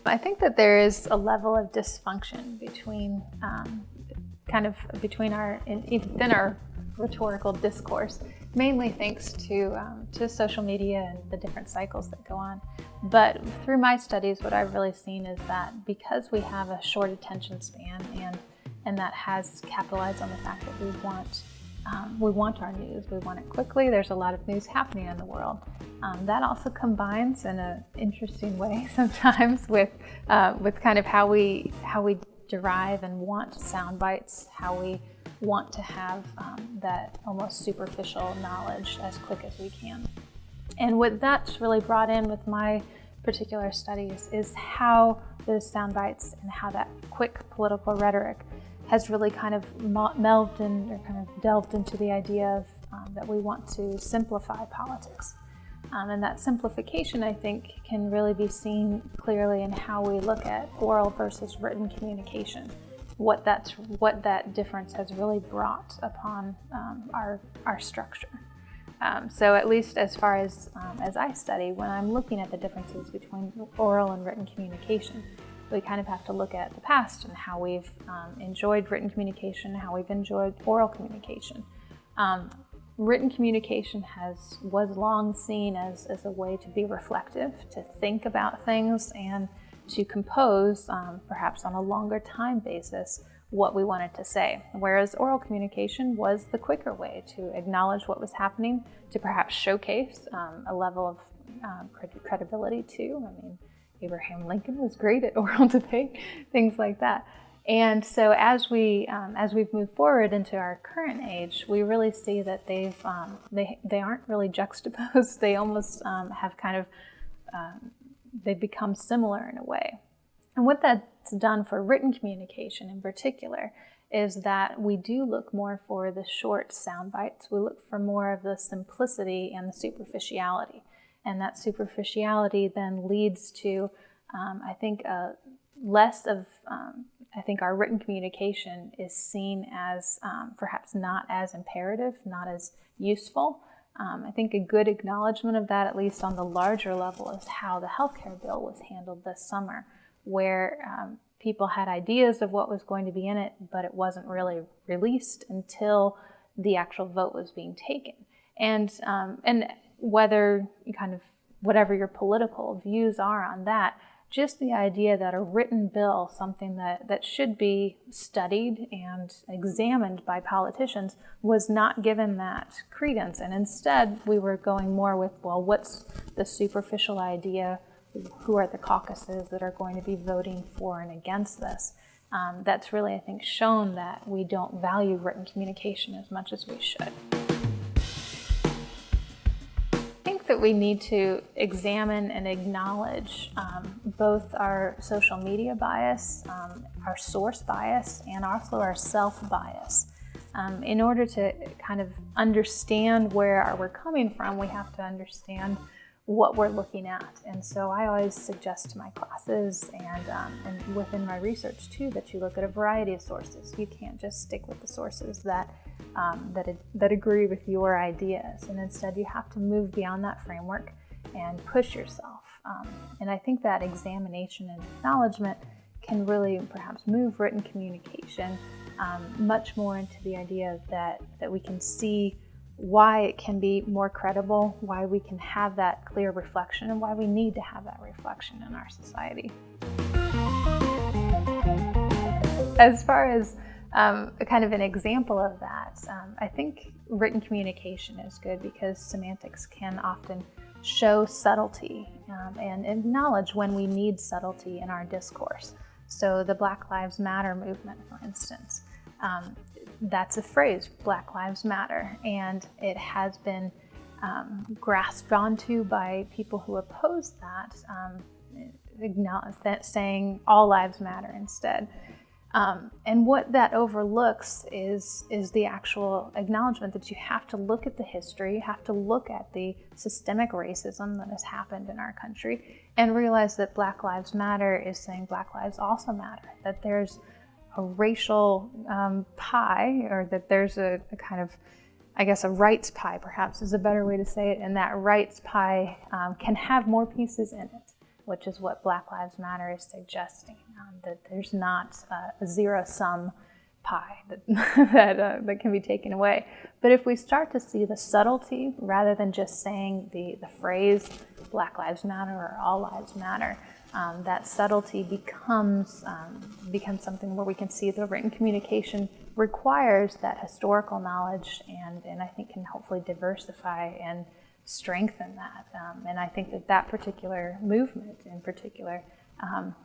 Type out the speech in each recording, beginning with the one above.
I think that there is a level of dysfunction between within our rhetorical discourse, mainly thanks to social media and the different cycles that go on. But through my studies, what I've really seen is that because we have a short attention span, and that has capitalized on the fact that we want our news, we want it quickly. There's a lot of news happening in the world. That also combines in an interesting way sometimes with kind of how we derive and want sound bites, how we want to have that almost superficial knowledge as quick as we can. And what that's really brought in with my particular studies is how those sound bites and how that quick political rhetoric has really kind of melded in, or kind of delved into the idea of that we want to simplify politics. And that simplification, I think, can really be seen clearly in how we look at oral versus written communication. What that difference has really brought upon our structure. So at least as far as I study, when I'm looking at the differences between oral and written communication, we kind of have to look at the past and how we've enjoyed written communication, how we've enjoyed oral communication. Written communication was long seen as a way to be reflective, to think about things, and to compose, perhaps on a longer time basis, what we wanted to say. Whereas oral communication was the quicker way to acknowledge what was happening, to perhaps showcase a level of credibility too. I mean, Abraham Lincoln was great at oral debate, things like that. And so as we've moved forward into our current age, we really see that they aren't really juxtaposed. They almost have kind of they've become similar in a way. And what that's done for written communication in particular is that we do look more for the short sound bites. We look for more of the simplicity and the superficiality. And that superficiality then leads to, I think, less of, I think our written communication is seen as perhaps not as imperative, not as useful. I think a good acknowledgement of that, at least on the larger level, is how the healthcare bill was handled this summer, where people had ideas of what was going to be in it, but it wasn't really released until the actual vote was being taken. And whether whatever your political views are on that, just the idea that a written bill, something that should be studied and examined by politicians, was not given that credence. And instead, we were going more with, well, what's the superficial idea? Who are the caucuses that are going to be voting for and against this? That's really, I think, shown that we don't value written communication as much as we should. That we need to examine and acknowledge both our social media bias, our source bias, and also our self-bias. In order to kind of understand where we're coming from, we have to understand what we're looking at. And so I always suggest to my classes and within my research too, that you look at a variety of sources. You can't just stick with the sources that agree with your ideas, and instead you have to move beyond that framework and push yourself. And I think that examination and acknowledgement can really perhaps move written communication much more into the idea that we can see why it can be more credible, why we can have that clear reflection, and why we need to have that reflection in our society. As far as kind of an example of that, I think written communication is good because semantics can often show subtlety and acknowledge when we need subtlety in our discourse. So the Black Lives Matter movement, for instance, that's a phrase, Black Lives Matter, and it has been grasped onto by people who oppose that, acknowledge that, saying all lives matter instead. And what that overlooks is the actual acknowledgement that you have to look at the history, you have to look at the systemic racism that has happened in our country, and realize that Black Lives Matter is saying Black lives also matter, that there's a racial pie, or that there's a kind of, I guess, a rights pie perhaps is a better way to say it, and that rights pie can have more pieces in it. which is what Black Lives Matter is suggesting, that there's not a zero-sum pie that can be taken away. But if we start to see the subtlety, rather than just saying the phrase Black Lives Matter or All Lives Matter, that subtlety becomes something where we can see the written communication requires that historical knowledge, and I think can hopefully diversify and strengthen that. And I think that particular movement in particular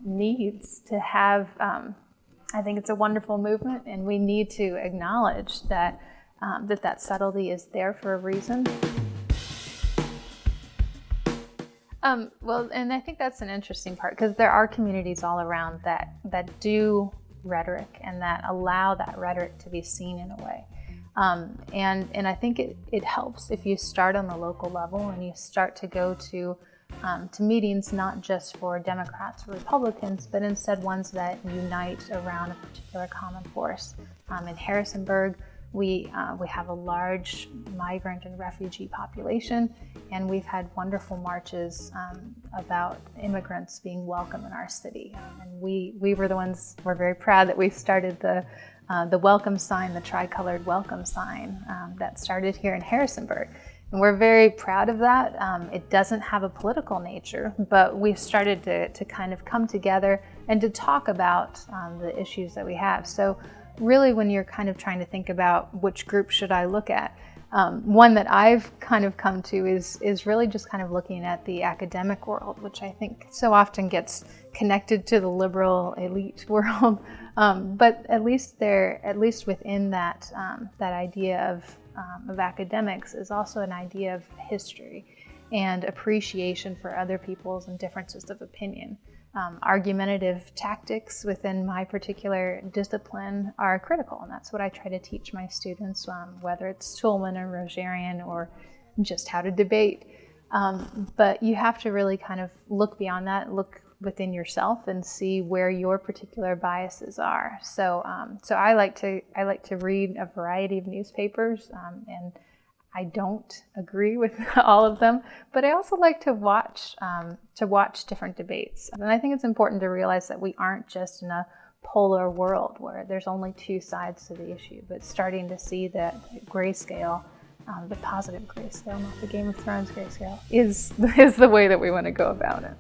needs to have, I think it's a wonderful movement, and we need to acknowledge that that subtlety is there for a reason. Well, and I think that's an interesting part, because there are communities all around that do rhetoric and that allow that rhetoric to be seen in a way. And I think it helps if you start on the local level and you start to go to meetings not just for Democrats or Republicans, but instead ones that unite around a particular common force. In Harrisonburg, we have a large migrant and refugee population, and we've had wonderful marches about immigrants being welcome in our city. And we were the ones, we're very proud that we started the welcome sign, the tricolored welcome sign that started here in Harrisonburg. And we're very proud of that. It doesn't have a political nature, but we've started to kind of come together and to talk about the issues that we have. So really, when you're kind of trying to think about which group should I look at, one that I've kind of come to is really just kind of looking at the academic world, which I think so often gets connected to the liberal elite world. But at least within that idea of academics is also an idea of history and appreciation for other people's and differences of opinion. Argumentative tactics within my particular discipline are critical, and that's what I try to teach my students, whether it's Schulman or Rogerian or just how to debate. But you have to really kind of look beyond that, look within yourself and see where your particular biases are. So I like to read a variety of newspapers, and I don't agree with all of them, but I also like to watch different debates. And I think it's important to realize that we aren't just in a polar world where there's only two sides to the issue, but starting to see that grayscale, the positive grayscale, not the Game of Thrones grayscale, is the way that we want to go about it.